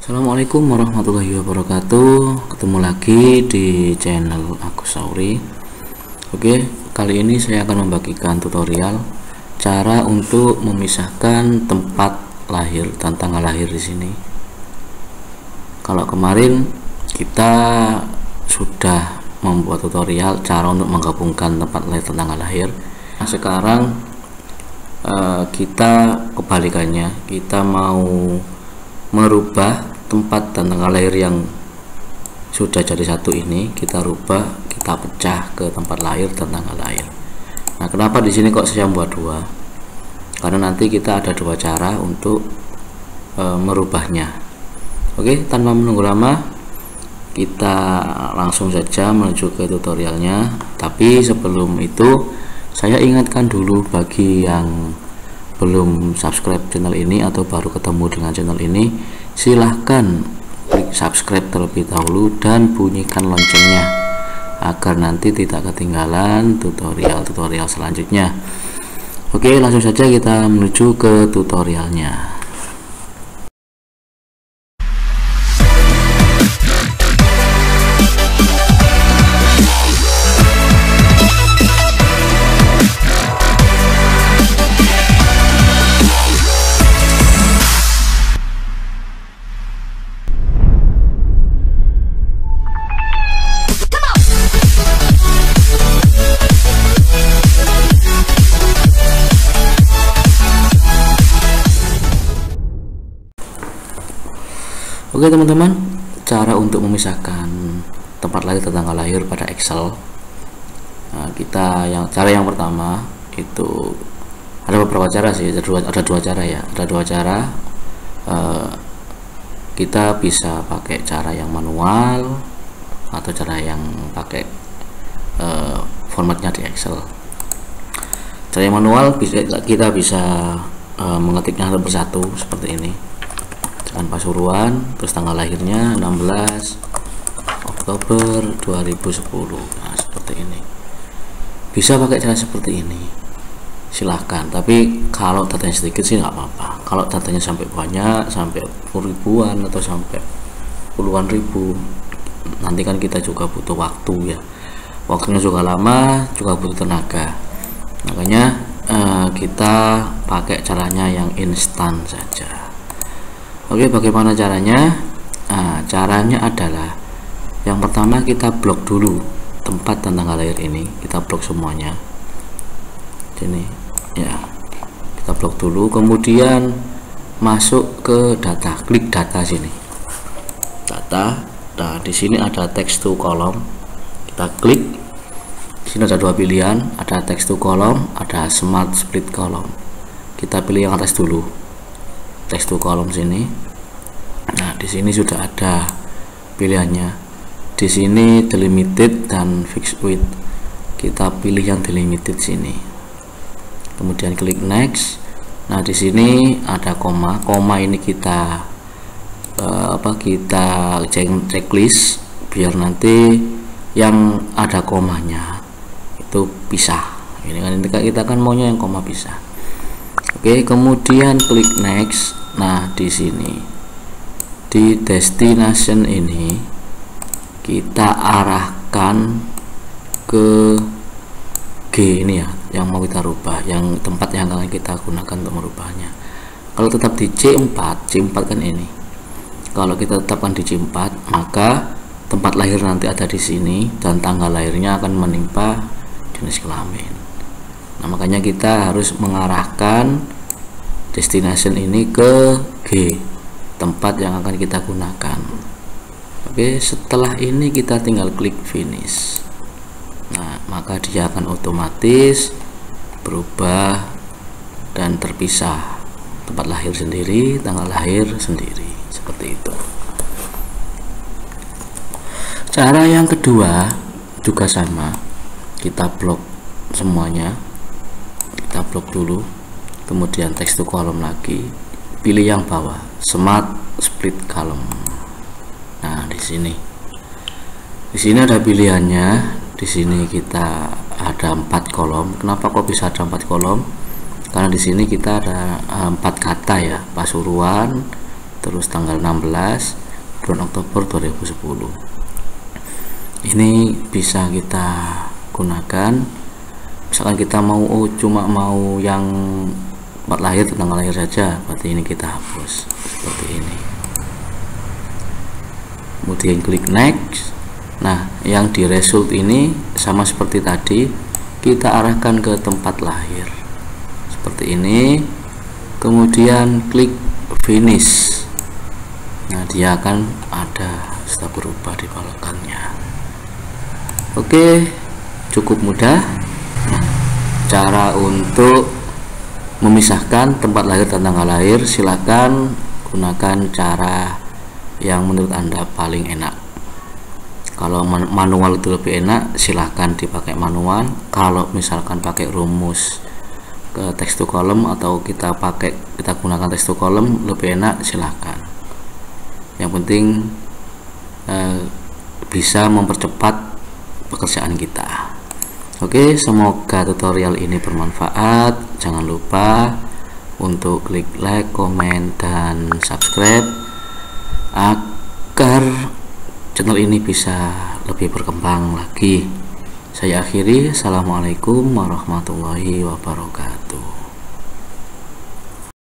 Assalamualaikum warahmatullahi wabarakatuh. Ketemu lagi di channel Agus Sauri. Oke, kali ini saya akan membagikan tutorial cara untuk memisahkan tempat lahir dan tanggal lahir di sini. Kalau kemarin kita sudah membuat tutorial cara untuk menggabungkan tempat lahir dan tanggal lahir. Nah, sekarang kita kebalikannya, kita mau merubah tempat dan tanggal lahir yang sudah jadi satu ini, kita rubah, kita pecah ke tempat lahir dan tanggal lahir. Nah, kenapa di sini kok saya buat dua? Karena nanti kita ada dua cara untuk merubahnya. Oke, tanpa menunggu lama, kita langsung saja menuju ke tutorialnya. Tapi sebelum itu, saya ingatkan dulu bagi yang belum subscribe channel ini atau baru ketemu dengan channel ini, silahkan klik subscribe terlebih dahulu dan bunyikan loncengnya agar nanti tidak ketinggalan tutorial-tutorial selanjutnya. Oke, langsung saja kita menuju ke tutorialnya. Oke teman-teman, cara untuk memisahkan tempat lahir dan tanggal lahir pada Excel. Nah, cara yang pertama itu ada beberapa cara sih, ada dua cara ya, ada dua cara. Kita bisa pakai cara yang manual atau cara yang pakai formatnya di Excel. Cara yang manual kita bisa mengetiknya satu persatu seperti ini. Dengan Pasuruan, terus tanggal lahirnya 16 Oktober 2010. Nah, seperti ini. Bisa pakai cara seperti ini, silahkan. Tapi kalau datanya sedikit sih nggak apa-apa. Kalau datanya sampai banyak, sampai ribuan atau sampai puluhan ribu, nanti kan kita juga butuh waktu ya. Waktunya juga lama, juga butuh tenaga. Makanya kita pakai caranya yang instan saja. Oke, bagaimana caranya? Nah, caranya adalah yang pertama kita blok dulu tempat dan tanggal lahir ini, kita blok semuanya. Sini, ya, kita blok dulu. Kemudian masuk ke data, klik data sini. Data. Nah, di sini ada text to column. Kita klik. Di sini ada dua pilihan, ada text to column, ada smart split column. Kita pilih yang atas dulu. Text to column sini. Nah, di sini sudah ada pilihannya. Di sini delimited dan fixed width. Kita pilih yang delimited sini. Kemudian klik next. Nah, di sini ada koma. Koma ini kita kita checklist biar nanti yang ada komanya itu pisah. Ini kan kita kan maunya yang koma pisah. Oke, kemudian klik next. Nah, di sini di destination ini kita arahkan ke G ini ya, yang mau kita rubah, yang tempat yang akan kita gunakan untuk merubahnya. Kalau tetap di C4 kan ini. Kalau kita tetapkan di C4, maka tempat lahir nanti ada di sini dan tanggal lahirnya akan menimpa jenis kelamin. Nah, makanya kita harus mengarahkan destination ini ke G, tempat yang akan kita gunakan. Oke, setelah ini kita tinggal klik finish. Nah, maka dia akan otomatis berubah dan terpisah, tempat lahir sendiri, tanggal lahir sendiri, seperti itu. Cara yang kedua juga sama, kita blok semuanya. Kita blok dulu, kemudian text to column lagi, pilih yang bawah, smart split column. Nah, di sini ada pilihannya. Di sini kita ada 4 kolom. Kenapa kok bisa ada 4 kolom? Karena di sini kita ada 4 kata ya, Pasuruan, terus tanggal 16 bulan Oktober 2010. Ini bisa kita gunakan misalkan kita mau cuma mau yang tempat lahir, tanggal lahir saja, berarti ini kita hapus seperti ini, kemudian klik next. Nah, yang di result ini sama seperti tadi, kita arahkan ke tempat lahir seperti ini, kemudian klik finish. Nah, dia akan ada sudah berubah di palokannya. Oke, cukup mudah. Nah, cara untuk memisahkan tempat lahir dan tanggal lahir, silakan gunakan cara yang menurut Anda paling enak. Kalau manual itu lebih enak, silahkan dipakai manual. Kalau misalkan pakai rumus ke text to column atau kita gunakan text to column lebih enak, silahkan. Yang penting bisa mempercepat pekerjaan kita. Oke, semoga tutorial ini bermanfaat. Jangan lupa untuk klik like, komen, dan subscribe agar channel ini bisa lebih berkembang lagi. Saya akhiri. Assalamualaikum warahmatullahi wabarakatuh.